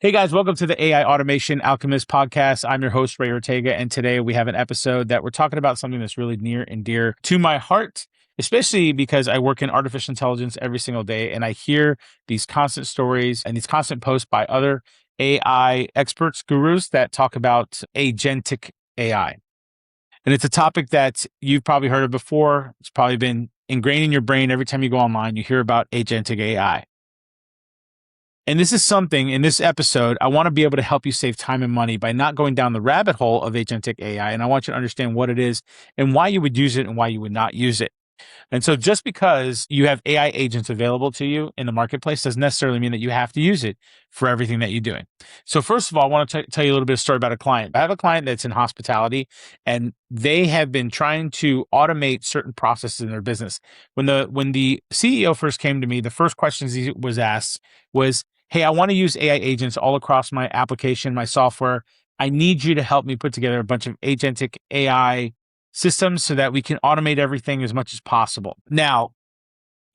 Hey guys, welcome to the AI Automation Alchemist podcast. I'm your host, Ray Ortega, and today we have an episode that we're talking about something that's really near and dear to my heart, especially because I work in artificial intelligence every single day and I hear these constant stories and these constant posts by other AI experts, gurus that talk about agentic AI. And it's a topic that you've probably heard of before. It's probably been ingrained in your brain every time you go online, you hear about agentic AI. And this is something in this episode, I want to be able to help you save time and money by not going down the rabbit hole of agentic AI. And I want you to understand what it is and why you would use it and why you would not use it. And so just because you have AI agents available to you in the marketplace doesn't necessarily mean that you have to use it for everything that you're doing. So first of all, I want to tell you a little bit of a story about a client. I have a client that's in hospitality and they have been trying to automate certain processes in their business. When the CEO first came to me, the first questions he was asked was, "Hey, I want to use AI agents all across my application, my software. I need you to help me put together a bunch of agentic AI systems so that we can automate everything as much as possible." Now,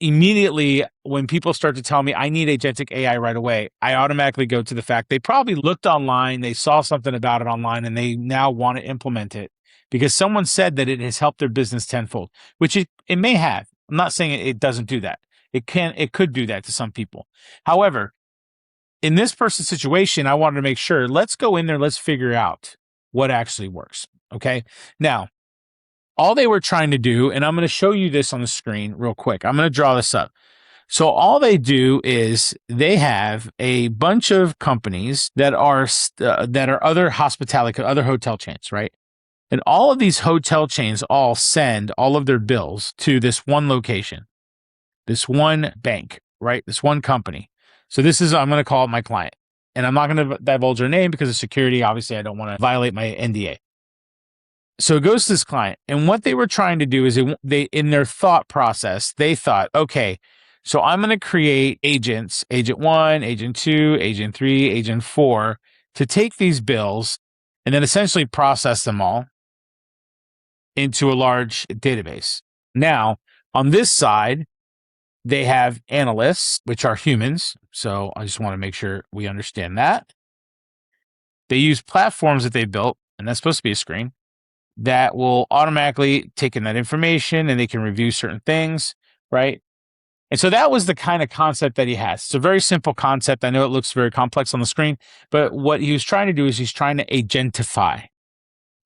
immediately when people start to tell me I need agentic AI right away, I automatically go to the fact they probably looked online, they saw something about it online, and they now want to implement it because someone said that it has helped their business tenfold, which it may have. I'm not saying it doesn't do that. It could do that to some people. However, in this person's situation, I wanted to make sure, let's go in there, let's figure out what actually works. Okay. Now, all they were trying to do, and I'm going to show you this on the screen real quick. I'm going to draw this up. So all they do is they have a bunch of companies that are other hospitality, other hotel chains, right? And all of these hotel chains all send all of their bills to this one location, this one bank, right? This one company. So this is, I'm going to call it my client. And I'm not going to divulge their name because of security. Obviously, I don't want to violate my NDA. So it goes to this client. And what they were trying to do is they in their thought process, they thought, okay, so I'm going to create agents, agent 1, agent 2, agent 3, agent 4, to take these bills and then essentially process them all into a large database. Now, on this side, they have analysts, which are humans. So I just want to make sure we understand that. They use platforms that they built, and that's supposed to be a screen, that will automatically take in that information and they can review certain things, right? And so that was the kind of concept that he has. It's a very simple concept. I know it looks very complex on the screen, but what he was trying to do is he's trying to agentify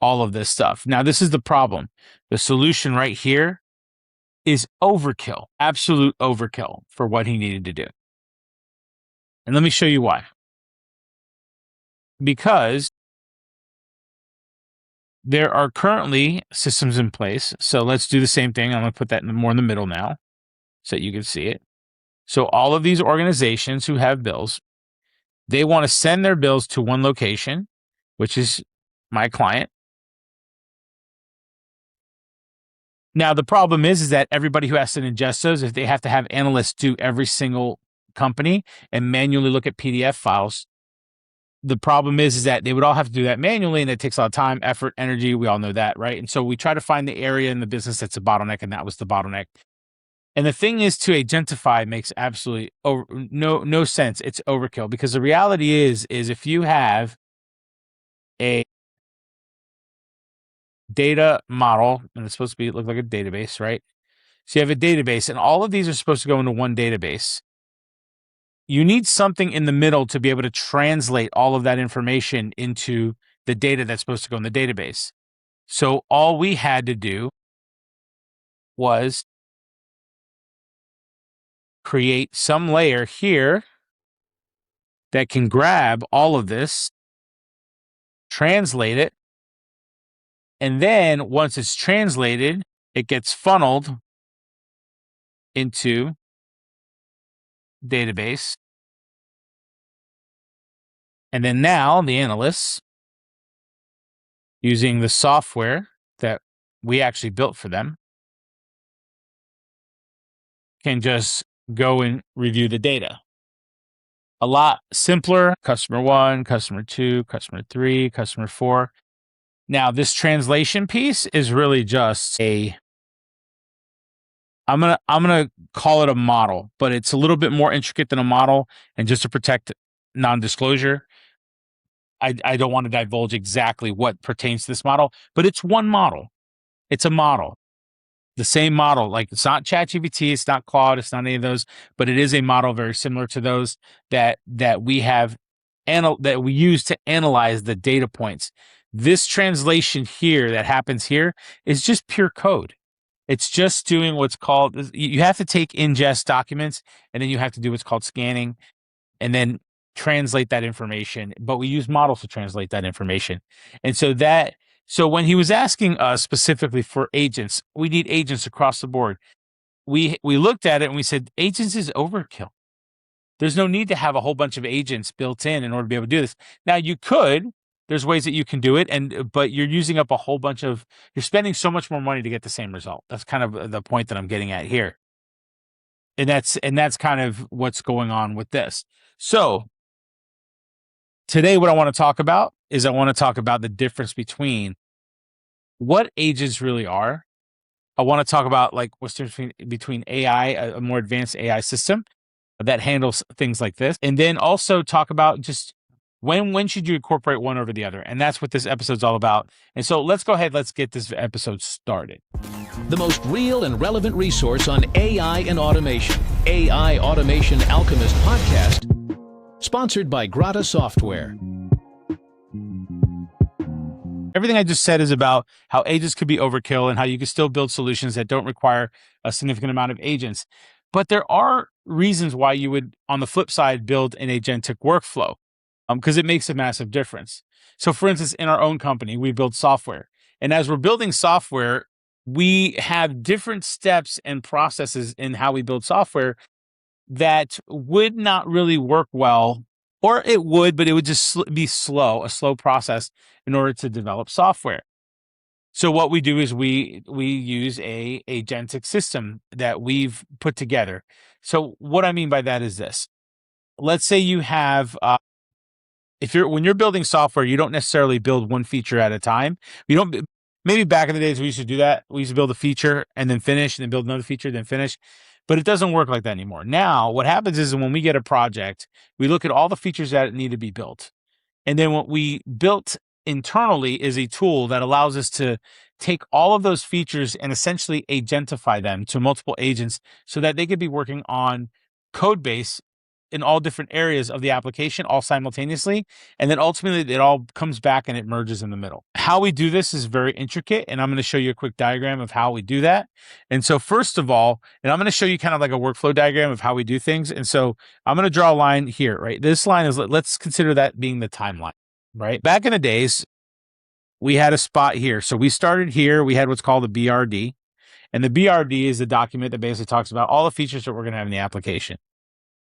all of this stuff. Now, this is the problem. The solution right here is overkill, absolute overkill for what he needed to do. And let me show you why. Because there are currently systems in place. So let's do the same thing. I'm going to put that more in the middle now so that you can see it. So all of these organizations who have bills, they want to send their bills to one location, which is my client. Now, the problem is that everybody who has to ingest those, if they have to have analysts do every single company and manually look at PDF files, the problem is that they would all have to do that manually, and it takes a lot of time, effort, energy. We all know that, right? And so we try to find the area in the business that's a bottleneck, and that was the bottleneck. And the thing is, to agentify makes absolutely no sense. It's overkill because the reality is if you have a data model, and it's supposed to look like a database, right? So you have a database, and all of these are supposed to go into one database. You need something in the middle to be able to translate all of that information into the data that's supposed to go in the database. So all we had to do was create some layer here that can grab all of this, translate it, and then once it's translated, it gets funneled into database. And then now the analysts, using the software that we actually built for them, can just go and review the data. A lot simpler. Customer 1, customer 2, customer 3, customer 4. Now, this translation piece is really just I'm gonna call it a model, but it's a little bit more intricate than a model. And just to protect non-disclosure. I don't want to divulge exactly what pertains to this model, but it's one model. It's a model. The same model. Like, it's not ChatGPT, it's not Claude, it's not any of those, but it is a model very similar to those that we have that we use to analyze the data points. This translation here that happens here is just pure code. It's just doing what's called, you have to take ingest documents, and then you have to do what's called scanning, and then translate that information. But we use models to translate that information. And so when he was asking us specifically for agents, we need agents across the board. We looked at it and we said, agents is overkill. There's no need to have a whole bunch of agents built in order to be able to do this. Now, you could, there's ways that you can do it, but you're using up a whole bunch of, you're spending so much more money to get the same result. That's kind of the point that I'm getting at here. And that's kind of what's going on with this. So today, what I want to talk about is the difference between what agents really are. I want to talk about like what's the difference between AI, a more advanced AI system that handles things like this, and then also talk about just when should you incorporate one over the other, and that's what this episode's all about. And so let's go ahead, let's get this episode started. The most real and relevant resource on AI and automation, AI Automation Alchemist podcast, sponsored by Grata Software. Everything I just said is about how agents could be overkill and how you can still build solutions that don't require a significant amount of agents. But there are reasons why you would, on the flip side, build an agentic workflow, because it makes a massive difference. So for instance, in our own company, we build software. And as we're building software, we have different steps and processes in how we build software that would not really work well, or it would, but it would just be a slow process in order to develop software. So what we do is we use a agentic system that we've put together. So what I mean by that is this. Let's say you have, when you're building software, you don't necessarily build one feature at a time. You don't, maybe back in the days we used to do that. We used to build a feature and then finish, and then build another feature, then finish. But it doesn't work like that anymore. Now, what happens is when we get a project, we look at all the features that need to be built. And then what we built internally is a tool that allows us to take all of those features and essentially agentify them to multiple agents so that they could be working on code base in all different areas of the application all simultaneously. And then ultimately it all comes back and it merges in the middle. How we do this is very intricate, and I'm going to show you a quick diagram of how we do that. And so first of all, and I'm going to show you kind of like a workflow diagram of how we do things. And so I'm going to draw a line here, right? This line is, let's consider that being the timeline, right? Back in the days, we had a spot here. So we started here. We had what's called a BRD. And the BRD is a document that basically talks about all the features that we're going to have in the application.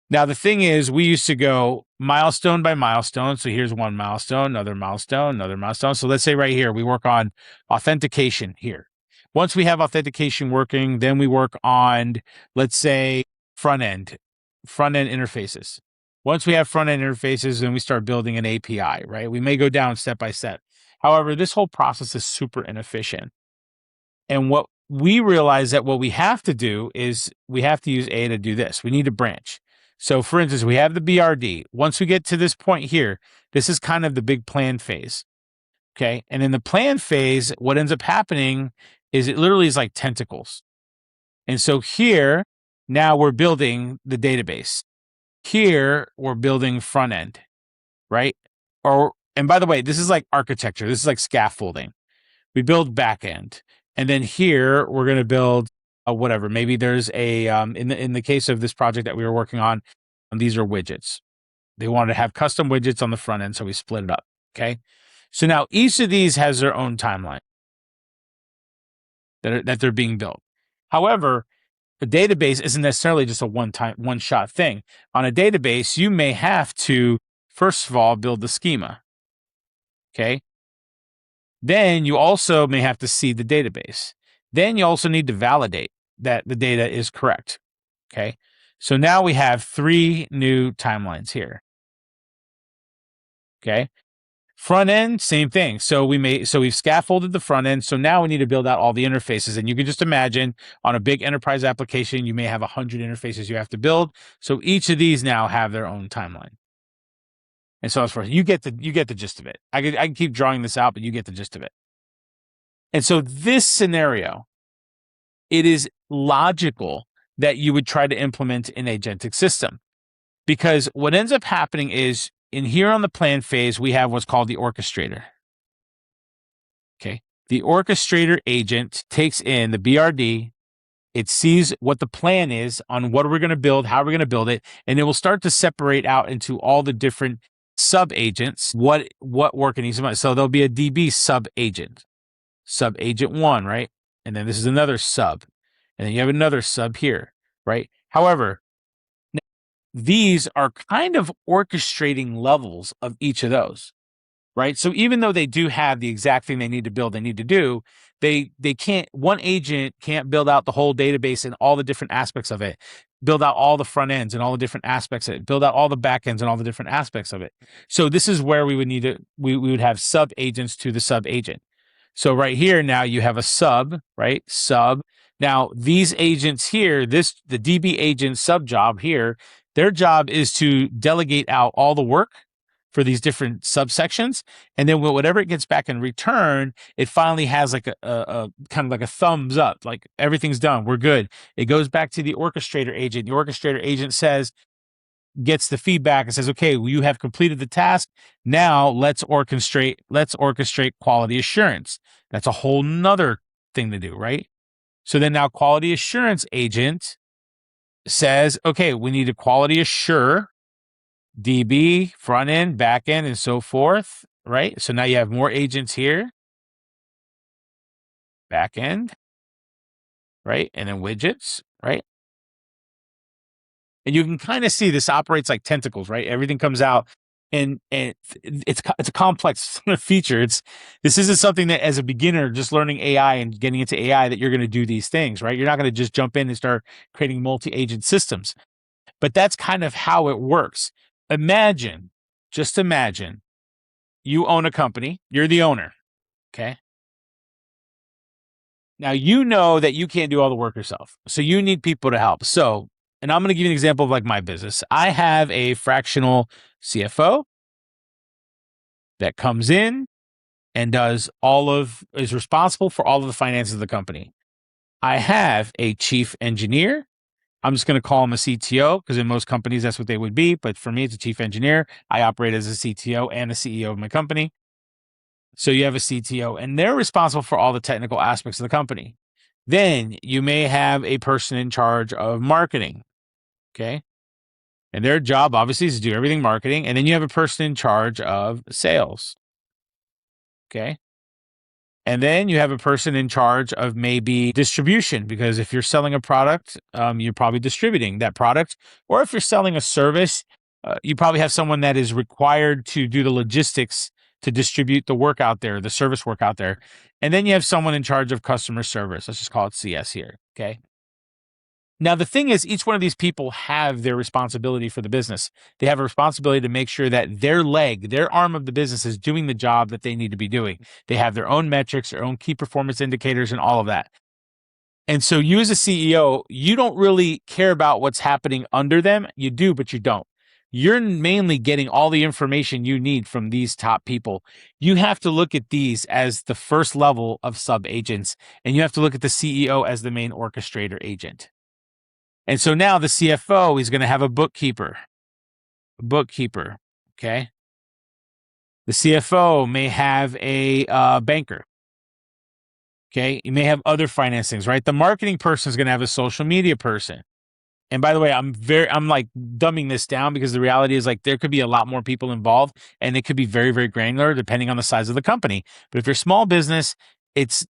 Now, the thing is, we used to go milestone by milestone. So here's one milestone, another milestone, another milestone. So let's say right here, we work on authentication here. Once we have authentication working, then we work on, let's say, front-end interfaces. Once we have front-end interfaces, then we start building an API, right? We may go down step by step. However, this whole process is super inefficient. And what we realize that what we have to do is we have to use A to do this. We need to branch. So for instance, we have the BRD. Once we get to this point here, this is kind of the big plan phase. Okay. And in the plan phase, what ends up happening is it literally is like tentacles. And so here, now we're building the database. Here, we're building front end, right? And by the way, this is like architecture. This is like scaffolding. We build back end. And then here, we're going to build whatever. Maybe there's a, in the case of this project that we were working on, these are widgets. They wanted to have custom widgets on the front end, so we split it up. Okay. So now each of these has their own timeline that they're being built. However, a database isn't necessarily just a one shot thing. On a database, you may have to, first of all, build the schema. Okay. Then you also may have to seed the database. Then you also need to validate that the data is correct. Okay. So now we have 3 new timelines here. Okay. Front end, same thing. So we've scaffolded the front end. So now we need to build out all the interfaces. And you can just imagine on a big enterprise application, you may have 100 interfaces you have to build. So each of these now have their own timeline. and so on and so forth. You get the gist of it. I can keep drawing this out, but you get the gist of it. And so this scenario, it is logical that you would try to implement an agentic system, because what ends up happening is in here on the plan phase, we have what's called the orchestrator. Okay. The orchestrator agent takes in the BRD. It sees what the plan is on what we're going to build, how we're going to build it, and it will start to separate out into all the different sub agents, what work it needs to do. So there'll be a DB sub agent 1, right? And then this is another sub, and then you have another sub here, right? However, these are kind of orchestrating levels of each of those, right? So even though they do have the exact thing they need to build, they need to do, they can't, one agent can't build out the whole database and all the different aspects of it, build out all the front ends and all the different aspects of it, build out all the back ends and all the different aspects of it. So this is where we would need to, we would have sub agents to the sub agent. So right here, now you have a sub, right? Sub. Now these agents here, the DB agent sub job here, their job is to delegate out all the work for these different subsections. And then whatever it gets back in return, it finally has like a kind of like a thumbs up, like everything's done, we're good. It goes back to the orchestrator agent. The orchestrator agent gets the feedback and says, okay, well, you have completed the task. Now let's orchestrate quality assurance. That's a whole nother thing to do, right? So then now quality assurance agent says, okay, we need to quality assure DB, front end, back end, and so forth, right? So now you have more agents here, back end, right? And then widgets, right? And you can kind of see this operates like tentacles, right? Everything comes out, and it's a complex feature. This isn't something that as a beginner just learning AI and getting into AI that you're going to do these things, right? You're not going to just jump in and start creating multi-agent systems. But that's kind of how it works. Just imagine you own a company, you're the owner, okay? Now you know that you can't do all the work yourself, so you need people to help. So, and I'm going to give you an example of like my business. I have a fractional CFO that comes in and is responsible for all of the finances of the company. I have a chief engineer. I'm just going to call him a CTO because in most companies that's what they would be. But for me, it's a chief engineer. I operate as a CTO and a CEO of my company. So you have a CTO and they're responsible for all the technical aspects of the company. Then you may have a person in charge of marketing. Okay. And their job obviously is to do everything marketing. And then you have a person in charge of sales. Okay. And then you have a person in charge of maybe distribution, because if you're selling a product, you're probably distributing that product. Or if you're selling a service, you probably have someone that is required to do the logistics to distribute the work out there, the service work out there. And then you have someone in charge of customer service. Let's just call it CS here. Okay. Now, the thing is, each one of these people have their responsibility for the business. They have a responsibility to make sure that their arm of the business is doing the job that they need to be doing. They have their own metrics, their own key performance indicators, and all of that. And so you as a CEO, you don't really care about what's happening under them. You do, but you don't. You're mainly getting all the information you need from these top people. You have to look at these as the first level of sub agents, and you have to look at the CEO as the main orchestrator agent. And so now the CFO is going to have a bookkeeper. Okay. The CFO may have a banker. Okay. You may have other finance things, right? The marketing person is going to have a social media person. And by the way, I'm like dumbing this down because the reality is like there could be a lot more people involved and it could be very, very granular depending on the size of the company. But if you're a small business, it's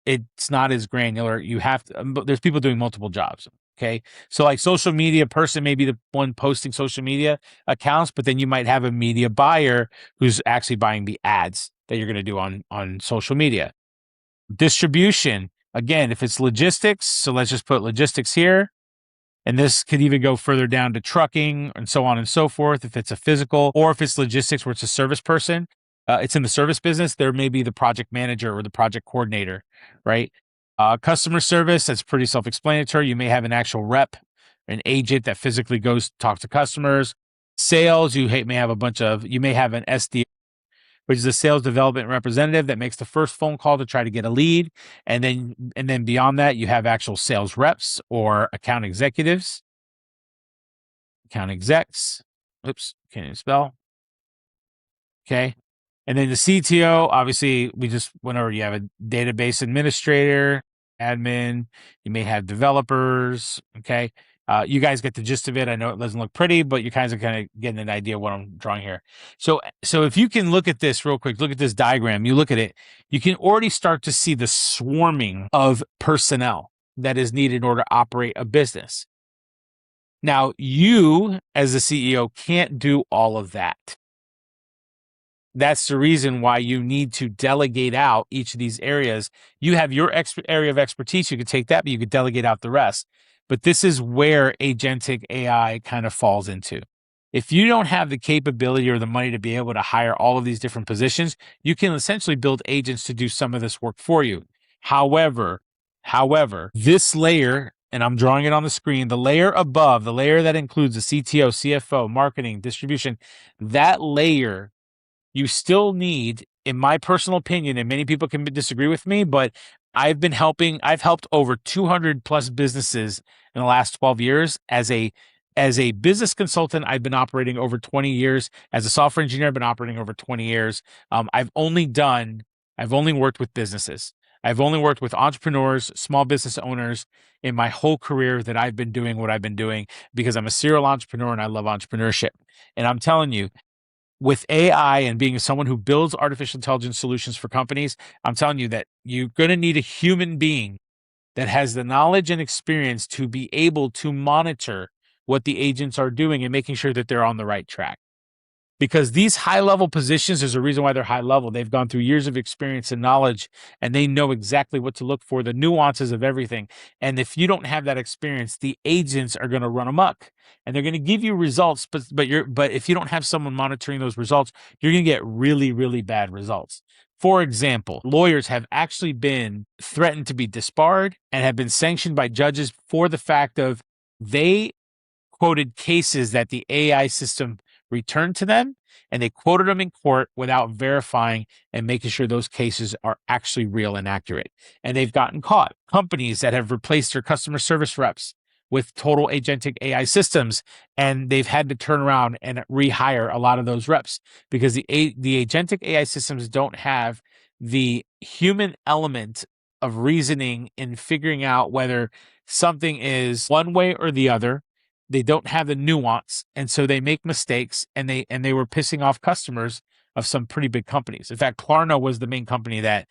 not as granular. You have to, there's people doing multiple jobs. Okay. So like social media person may be the one posting social media accounts, but then you might have a media buyer who's actually buying the ads that you're going to do on social media. Distribution, again, if it's logistics, so let's just put logistics here. And this could even go further down to trucking and so on and so forth. If it's a physical, or if it's logistics where it's a service person, it's in the service business, there may be the project manager or the project coordinator, right? Customer service, that's pretty self-explanatory. You may have an actual rep, an agent that physically goes to talk to customers. sales, you may have an SD, which is a sales development representative that makes the first phone call to try to get a lead. And then beyond that, you have actual sales reps or account executives, account execs. Oops, can't even spell. Okay. And then the CTO, obviously, we just went over, you have a database administrator, admin, you may have developers. Okay. You guys get the gist of it. I know it doesn't look pretty, but you guys are kind of getting an idea of what I'm drawing here. So if you can look at this real quick, look at this diagram, you look at it, you can already start to see the swarming of personnel that is needed in order to operate a business. Now, you as the CEO can't do all of that. That's the reason why you need to delegate out each of these areas. You have your area of expertise. You could take that, but you could delegate out the rest. But this is where agentic AI kind of falls into. If you don't have the capability or the money to be able to hire all of these different positions, you can essentially build agents to do some of this work for you. However, this layer, and I'm drawing it on the screen, the layer above, the layer that includes the CTO, CFO, marketing, distribution, that layer, you still need, in my personal opinion, and many people can disagree with me, but I've helped over 200 plus businesses in the last 12 years as a business consultant. I've been operating over 20 years. As a software engineer, I've been operating over 20 years. I've only worked with businesses. I've only worked with entrepreneurs, small business owners in my whole career that I've been doing what I've been doing because I'm a serial entrepreneur and I love entrepreneurship. And I'm telling you, with AI and being someone who builds artificial intelligence solutions for companies, I'm telling you that you're going to need a human being that has the knowledge and experience to be able to monitor what the agents are doing and making sure that they're on the right track. Because these high level positions, there's a reason why they're high level. They've gone through years of experience and knowledge, and they know exactly what to look for, the nuances of everything. And if you don't have that experience, the agents are going to run amok and they're going to give you results. But if you don't have someone monitoring those results, you're going to get really, really bad results. For example, lawyers have actually been threatened to be disbarred and have been sanctioned by judges for the fact of they quoted cases that the AI system returned to them, and they quoted them in court without verifying and making sure those cases are actually real and accurate. And they've gotten caught. Companies that have replaced their customer service reps with total agentic AI systems, and they've had to turn around and rehire a lot of those reps because the agentic AI systems don't have the human element of reasoning in figuring out whether something is one way or the other. They don't have the nuance, and so they make mistakes, and they were pissing off customers of some pretty big companies. In fact, Klarna was the main company that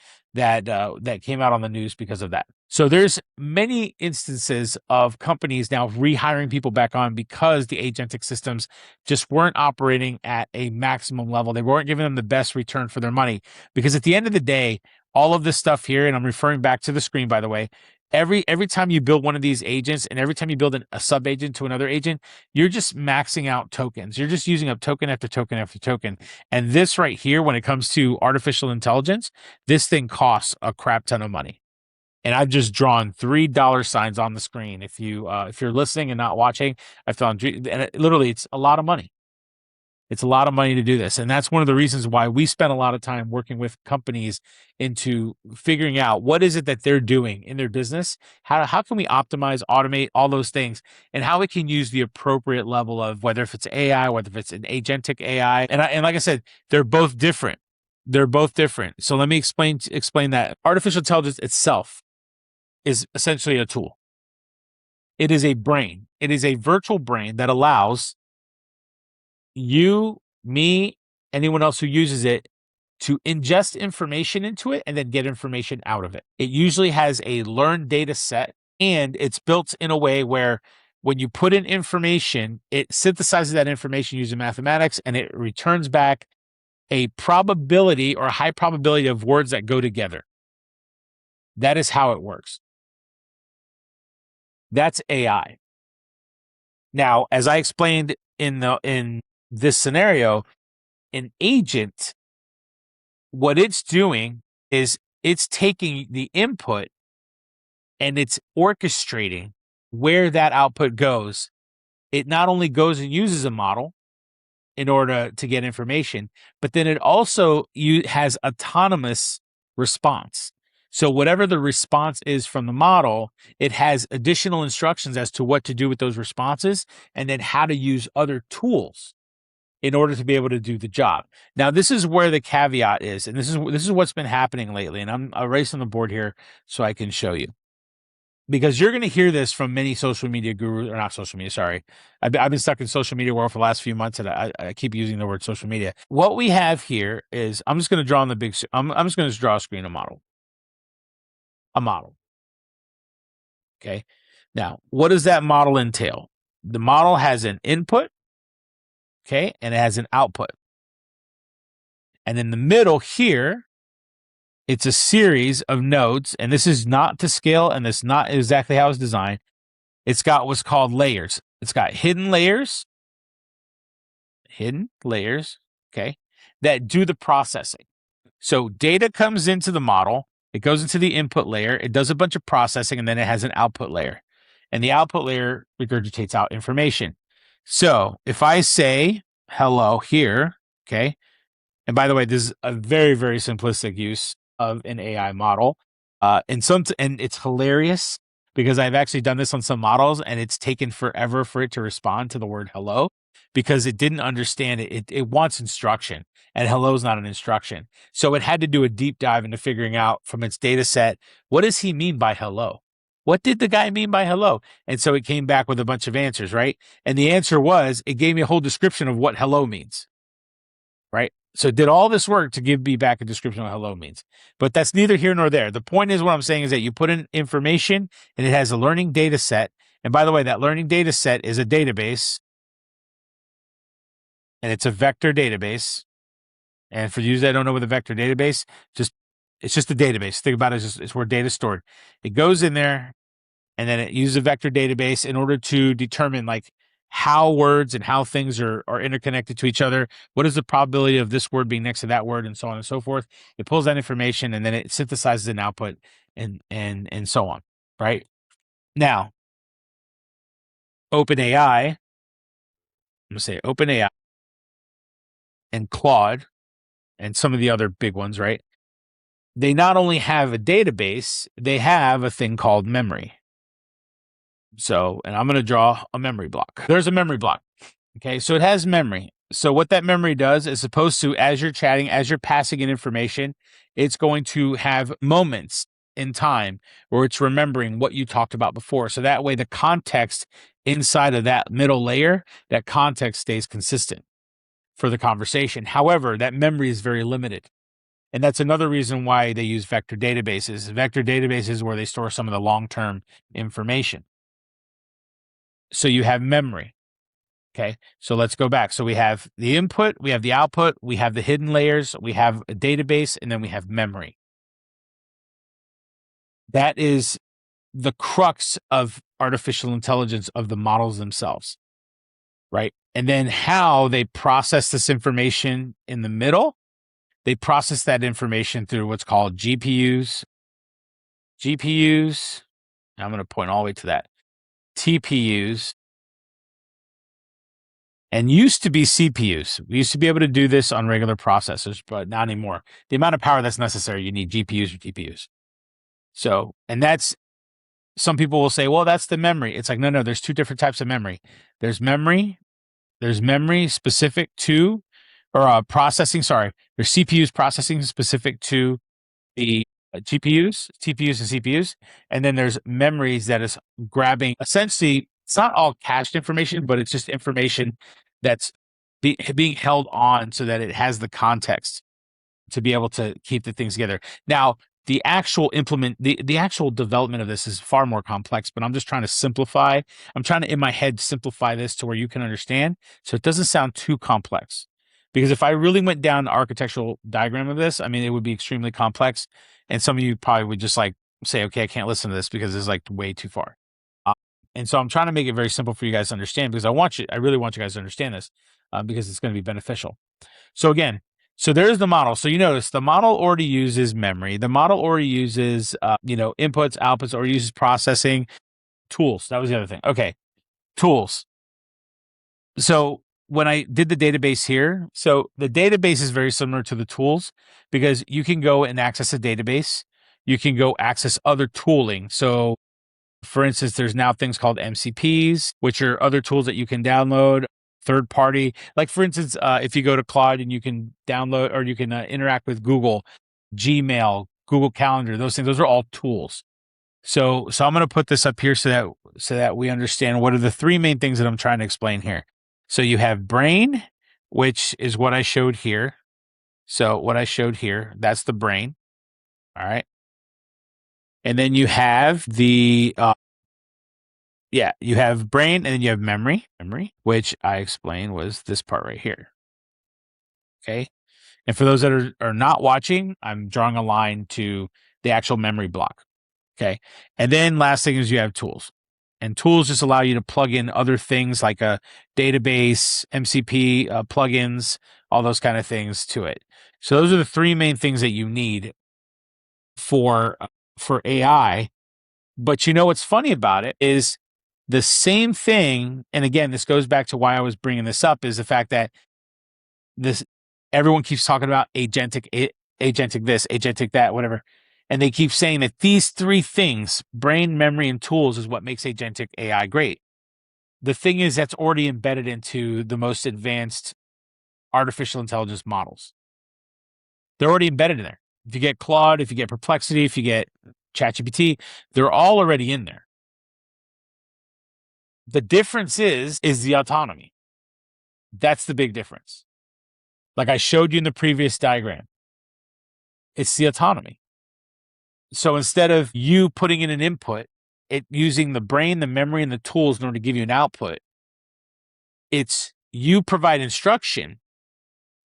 came out on the news because of that. So there's many instances of companies now rehiring people back on because the agentic systems just weren't operating at a maximum level. They weren't giving them the best return for their money, because at the end of the day, all of this stuff here, and I'm referring back to the screen, by the way, every time you build one of these agents and every time you build a sub agent to another agent, you're just maxing out tokens. You're just using up token after token after token. And this right here, when it comes to artificial intelligence, this thing costs a crap ton of money. And I've just drawn $3 on the screen. If you're listening and not watching, I've drawn, and literally it's a lot of money. It's a lot of money to do this. And that's one of the reasons why we spend a lot of time working with companies into figuring out what is it that they're doing in their business. How can we optimize, automate all those things, and how we can use the appropriate level of whether if it's AI, whether if it's an agentic AI. And like I said, they're both different. They're both different. So let me explain that. Artificial intelligence itself is essentially a tool. It is a brain. It is a virtual brain that allows you, me, anyone else who uses it to ingest information into it and then get information out of it. It usually has a learned data set, and it's built in a way where when you put in information, it synthesizes that information using mathematics, and it returns back a probability or a high probability of words that go together. That is how it works. That's AI. Now, as I explained in this scenario, an agent, what it's doing is it's taking the input and it's orchestrating where that output goes. It not only goes and uses a model, in order to get information, but then it also has autonomous response. So whatever the response is from the model, it has additional instructions as to what to do with those responses and then how to use other tools in order to be able to do the job. Now, this is where the caveat is, and this is what's been happening lately. And I'm erasing the board here so I can show you, because you're going to hear this from many social media gurus, or not social media. Sorry, I've been stuck in social media world for the last few months, and I keep using the word social media. What we have here is, I'm just going to draw on the big. I'm just going to draw a screen, a model. Okay. Now, what does that model entail? The model has an input, okay, and it has an output. And in the middle here, it's a series of nodes, and this is not to scale, and this is not exactly how it's designed. It's got what's called layers. It's got hidden layers, okay, that do the processing. So data comes into the model, it goes into the input layer, it does a bunch of processing, and then it has an output layer. And the output layer regurgitates out information. So if I say hello here, okay, and by the way, this is a very, very simplistic use of an AI model. And it's hilarious because I've actually done this on some models, and it's taken forever for it to respond to the word hello because it didn't understand it. It wants instruction, and hello is not an instruction. So it had to do a deep dive into figuring out from its data set, what does he mean by hello? What did the guy mean by hello? And so it came back with a bunch of answers, right? And the answer was, it gave me a whole description of what hello means, right? So it did all this work to give me back a description of what hello means. But that's neither here nor there. The point is, what I'm saying is that you put in information and it has a learning data set. And by the way, that learning data set is a database, and it's a vector database. And for you that don't know what a vector database, it's just a database. Think about it as it's where data is stored. It goes in there, and then it uses a vector database in order to determine like how words and how things are interconnected to each other. What is the probability of this word being next to that word, and so on and so forth. It pulls that information, and then it synthesizes an output, and so on. Right now, OpenAI, I'm gonna say OpenAI and Claude and some of the other big ones, right? They not only have a database, they have a thing called memory. So, and I'm going to draw a memory block. There's a memory block. Okay. So it has memory. So what that memory does is supposed to, as you're chatting, as you're passing in information, it's going to have moments in time where it's remembering what you talked about before. So that way the context inside of that middle layer, that context stays consistent for the conversation. However, that memory is very limited. And that's another reason why they use vector databases. Vector databases where they store some of the long-term information. So you have memory. Okay. So let's go back. So we have the input, we have the output, we have the hidden layers, we have a database, and then we have memory. That is the crux of artificial intelligence, of the models themselves. Right. And then how they process this information in the middle, they process that information through what's called GPUs. I'm going to point all the way to that. TPUs, and used to be CPUs. We used to be able to do this on regular processors, but not anymore. The amount of power that's necessary, you need GPUs or TPUs. So, and that's, some people will say, well, that's the memory. It's like, no, there's two different types of memory. There's memory specific to, or processing, there's CPUs processing specific to the GPUs, TPUs, and CPUs. And then there's memories that is grabbing, essentially, it's not all cached information, but it's just information that's being held on so that it has the context to be able to keep the things together. Now, the actual the actual development of this is far more complex, but I'm just trying to simplify. I'm trying to, in my head, simplify this to where you can understand, so it doesn't sound too complex. Because if I really went down the architectural diagram of this, I mean, it would be extremely complex. And some of you probably would just like say, okay, I can't listen to this because it's like way too far. And so I'm trying to make it very simple for you guys to understand, because I really want you guys to understand this, because it's going to be beneficial. So again, so there's the model. So you notice the model already uses memory. The model already uses, inputs, outputs, or uses processing tools. That was the other thing. Okay. Tools. So when I did the database here, so the database is very similar to the tools because you can go and access a database. You can go access other tooling. So, for instance, there's now things called MCPs, which are other tools that you can download, third party. Like, for instance, if you go to Claude and you can download or you can interact with Google, Gmail, Google Calendar, those things, those are all tools. So I'm going to put this up here so that we understand what are the three main things that I'm trying to explain here. So you have brain, which is what I showed here. So what I showed here, that's the brain. All right. And then you have you have brain, and then you have memory, which I explained was this part right here. Okay. And for those that are not watching, I'm drawing a line to the actual memory block. Okay. And then last thing is you have tools. And tools just allow you to plug in other things like a database, MCP, plugins, all those kind of things to it. So those are the three main things that you need for AI. But you know what's funny about it is the same thing. And again, this goes back to why I was bringing this up, is the fact that everyone keeps talking about agentic this, agentic that, whatever. And they keep saying that these three things, brain, memory, and tools, is what makes agentic AI great. The thing is, that's already embedded into the most advanced artificial intelligence models. They're already embedded in there. If you get Claude, if you get Perplexity, if you get ChatGPT, they're all already in there. The difference is the autonomy. That's the big difference. Like I showed you in the previous diagram, it's the autonomy. So instead of you putting in an input, it using the brain, the memory, and the tools in order to give you an output, it's you provide instruction,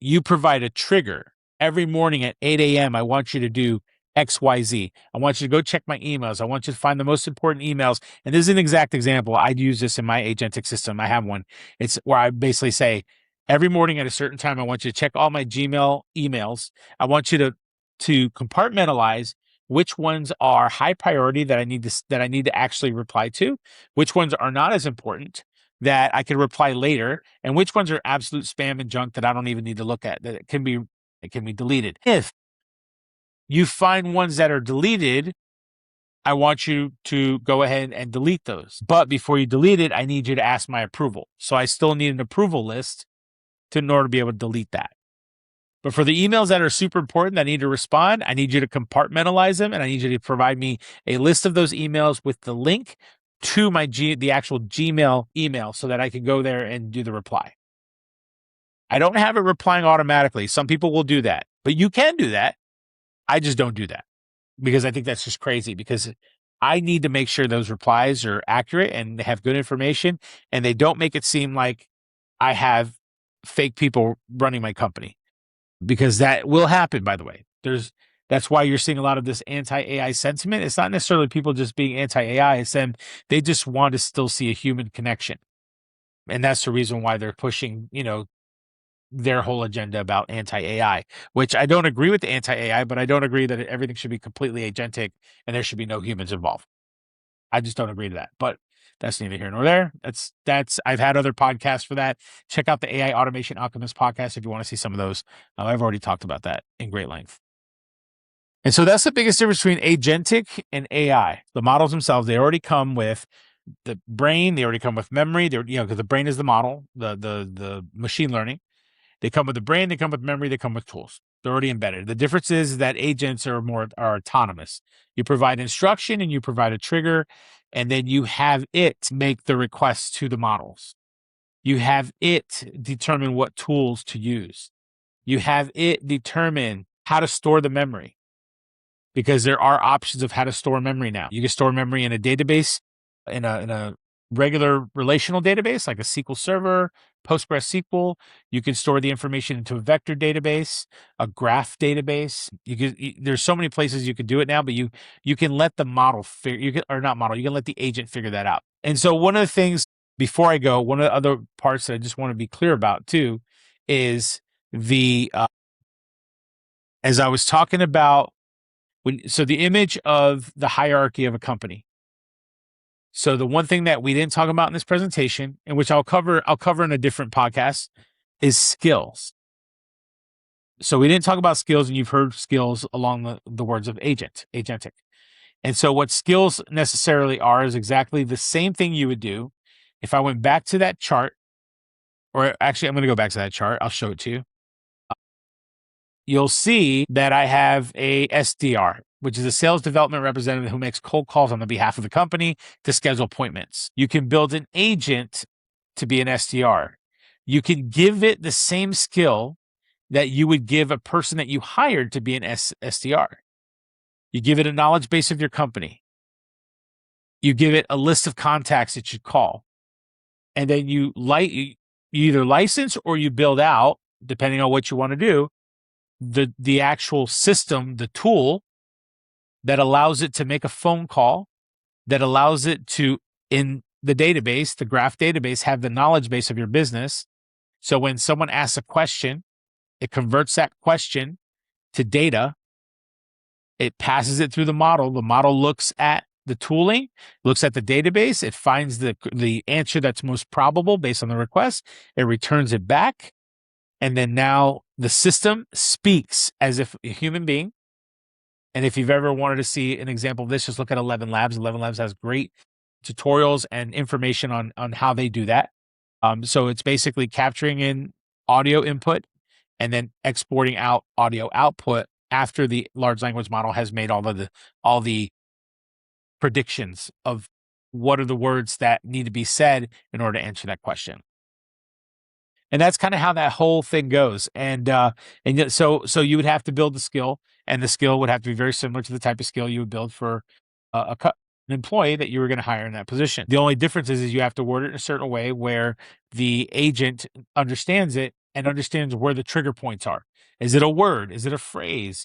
you provide a trigger. Every morning at 8 a.m., I want you to do XYZ. I want you to go check my emails. I want you to find the most important emails. And this is an exact example. I'd use this in my agentic system. I have one. It's where I basically say, every morning at a certain time, I want you to check all my Gmail emails. I want you to compartmentalize which ones are high priority that I need to actually reply to, which ones are not as important that I can reply later, and which ones are absolute spam and junk that I don't even need to look at, that it can be deleted. If you find ones that are deleted, I want you to go ahead and delete those. But before you delete it, I need you to ask my approval. So I still need an approval list in order to be able to delete that. But for the emails that are super important that I need to respond, I need you to compartmentalize them, and I need you to provide me a list of those emails with the link to the actual Gmail email so that I can go there and do the reply. I don't have it replying automatically. Some people will do that, but you can do that. I just don't do that because I think that's just crazy, because I need to make sure those replies are accurate and they have good information, and they don't make it seem like I have fake people running my company, because that will happen, by the way. That's why you're seeing a lot of this anti-AI sentiment. It's not necessarily people just being anti-AI. It's them. They just want to still see a human connection. And that's the reason why they're pushing, their whole agenda about anti-AI, which I don't agree with the anti-AI, but I don't agree that everything should be completely agentic and there should be no humans involved. I just don't agree to that, but that's neither here nor there. I've had other podcasts for that. Check out the AI Automation Alchemist podcast if you want to see some of those. I've already talked about that in great length. And so that's the biggest difference between agentic and AI. The models themselves, they already come with the brain. They already come with memory. Because the brain is the model, the machine learning. They come with the brain, they come with memory, they come with tools. They're already embedded. The difference is that agents are autonomous. You provide instruction and you provide a trigger, and then you have it make the requests to the models. You have it determine what tools to use. You have it determine how to store the memory, because there are options of how to store memory now. You can store memory in a database, in a regular relational database like a SQL Server, PostgreSQL. You can store the information into a vector database, a graph database. There's so many places you could do it now, but you can let the model you can let the agent figure that out. And so one of the things, before I go, one of the other parts that I just want to be clear about too is as I was talking about, the image of the hierarchy of a company. So the one thing that we didn't talk about in this presentation, and which I'll cover in a different podcast, is skills. So we didn't talk about skills, and you've heard skills along the words of agentic. And so what skills necessarily are is exactly the same thing you would do if I went back to that chart, or actually I'm going to go back to that chart. I'll show it to you. You'll see that I have a SDR, which is a sales development representative who makes cold calls on the behalf of the company to schedule appointments. You can build an agent to be an SDR. You can give it the same skill that you would give a person that you hired to be an SDR. You give it a knowledge base of your company. You give it a list of contacts it should call. And then you either license or you build out, depending on what you want to do, the actual system, the tool that allows it to make a phone call, that allows it to, in the database, the graph database, have the knowledge base of your business. So when someone asks a question, it converts that question to data. It passes it through the model. The model looks at the tooling, looks at the database. It finds the answer that's most probable based on the request. It returns it back. And then now the system speaks as if a human being. And if you've ever wanted to see an example of this, just look at 11 Labs. 11 Labs has great tutorials and information on how they do that. So it's basically capturing in audio input and then exporting out audio output after the large language model has made all the predictions of what are the words that need to be said in order to answer that question. And that's kind of how that whole thing goes. And so you would have to build the skill, and the skill would have to be very similar to the type of skill you would build for an employee that you were going to hire in that position. The only difference is you have to word it in a certain way where the agent understands it and understands where the trigger points are. Is it a word? Is it a phrase?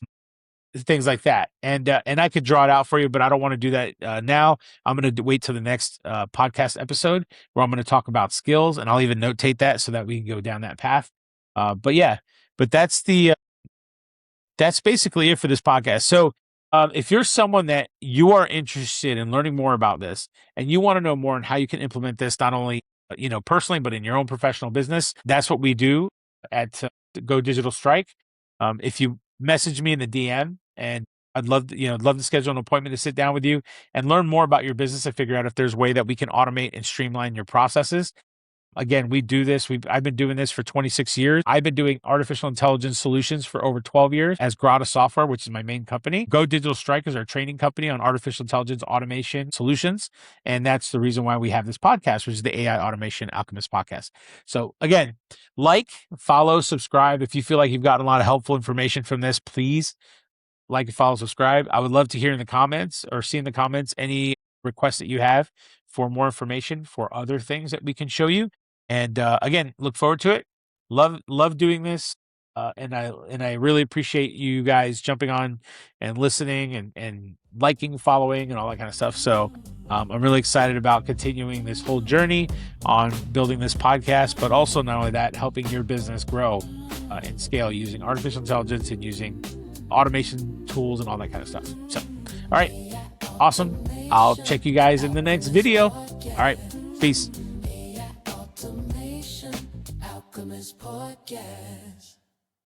Things like that. And I could draw it out for you, but I don't want to do that now. I'm going to wait till the next podcast episode where I'm going to talk about skills, and I'll even notate that so that we can go down that path. But that's basically it for this podcast. So if you're someone that you are interested in learning more about this, and you want to know more on how you can implement this, not only personally, but in your own professional business, that's what we do at Go Digital Strike. If you message me in the DM, and I'd love to schedule an appointment to sit down with you and learn more about your business and figure out if there's a way that we can automate and streamline your processes. Again, we do this. I've been doing this for 26 years. I've been doing artificial intelligence solutions for over 12 years as Grata Software, which is my main company. Go Digital Strike is our training company on artificial intelligence automation solutions. And that's the reason why we have this podcast, which is the AI Automation Alchemist podcast. So again, follow, subscribe. If you feel like you've gotten a lot of helpful information from this, please follow, subscribe. I would love to hear in the comments or see in the comments any requests that you have for more information for other things that we can show you. And again, look forward to it. Love doing this. And I really appreciate you guys jumping on and listening and liking, following, and all that kind of stuff. So I'm really excited about continuing this whole journey on building this podcast, but also not only that, helping your business grow and scale using artificial intelligence and using automation tools and all that kind of stuff. So, all right, awesome. I'll check you guys in the next video. All right, peace.